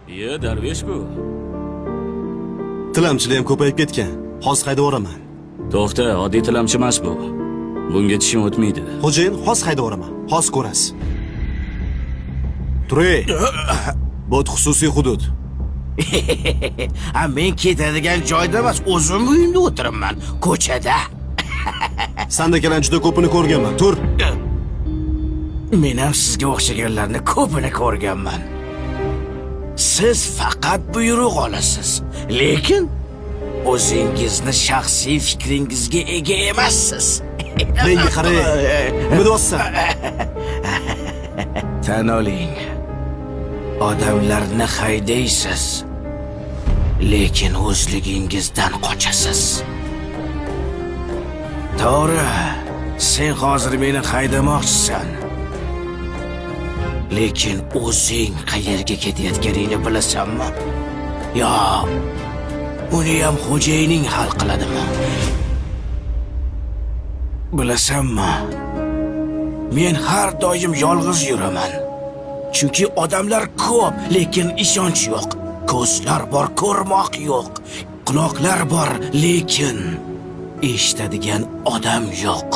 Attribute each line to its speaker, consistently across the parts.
Speaker 1: Iye, Darvesh-ku.
Speaker 2: Tilamchilar ham ko'payib ketgan. Hozir haydab yuboraman.
Speaker 1: To'xta, oddiy tilamchi emas bu. Bunga tishim o'tmaydi.
Speaker 2: Xo'jayin, hozir haydab yuboraman. Hozir ko'rasiz. Turay. Bu xususiy hudud.
Speaker 3: Men ketadigan joyda emas, o'zim uyimda o'tiribman, ko'chada.
Speaker 2: Sandakalar juda ko'pini ko'rganman. Tur.
Speaker 3: Men ham sizga o'xshaganlarni ko'pini ko'rganman. Siz faqat buyruq olasiz, lekin o'zingizni shaxsiy fikringizga ega emassiz.
Speaker 2: Menga qarang. Nima deyapsan?
Speaker 3: Tan oling. Odamlarni haydaysiz, lekin o'zligingizdan qochasiz. To'g'ri, sen hozir meni haydamoqchisan. Lekin o'zing qayerga ketayotganingni bilasanmi? Yo, uni ham xo'jayining hal qiladimi? Bilasanmi? Men har doim yolg'iz yuraman. Chunki odamlar ko'p, lekin ishonch yo'q. Ko'zlar bor, ko'rmoq yo'q. Quloqlar bor, lekin eshitadigan odam yo'q.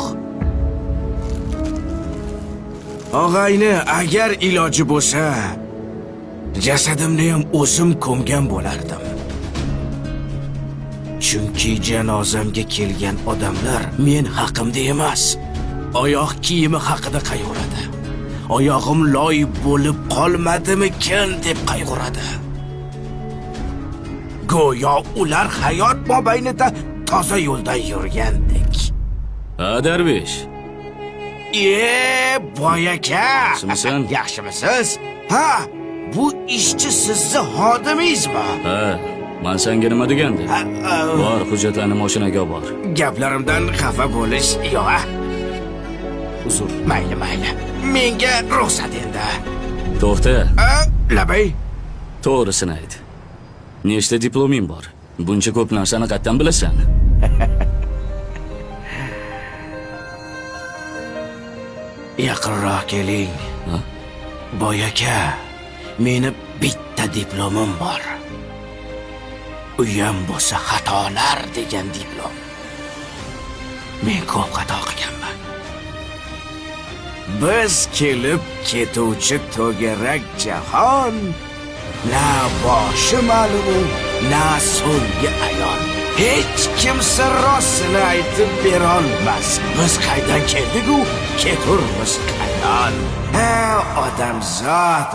Speaker 3: Og'ayni, agar iloji bo'lsa, jasadimni ham o'zim ko'mgan bo'lardim. Chunki janozamga kelgan odamlar men haqimda emas, oyoq kiyimi haqida qayg'uradi. Oyog'im loy bo'lib qolmadimikin deb qayg'uradi. Go'yo ular hayot mobaynida toza yo'ldan yurgandek.
Speaker 1: Ha, Darvesh.
Speaker 3: Boy aka.
Speaker 1: Yaxshimisan?
Speaker 3: Yaxshimisiz? Ha, bu ishchi sizni xodimingizmi?
Speaker 1: Ha, men senga nima degandim? Bor, hujjatlarni mashinaga bor.
Speaker 3: Gaplarimdan xafa bo'lish yo'q.
Speaker 2: Uzr.
Speaker 3: Mayli. Menga ruxsat endi.
Speaker 1: To'xta.
Speaker 3: Labay.
Speaker 1: To'g'risini ayt. Nechta diploming bor? Buncha ko'p narsani qayerdan bilasan?
Speaker 3: Yaqinroq keling. Boy aka, meni bitta diplomim bor. Uyam bo'lsa xatolar degan diplom. Men ko'p xato qilganman. Biz kelib ketuvchi to'garak jahon, na boshi ma'lum, na so'nggi ayon. Hech kimsa rostini aytib berolmas. Biz qaydan keldik-ku, keturmiz qayon. Odamzod.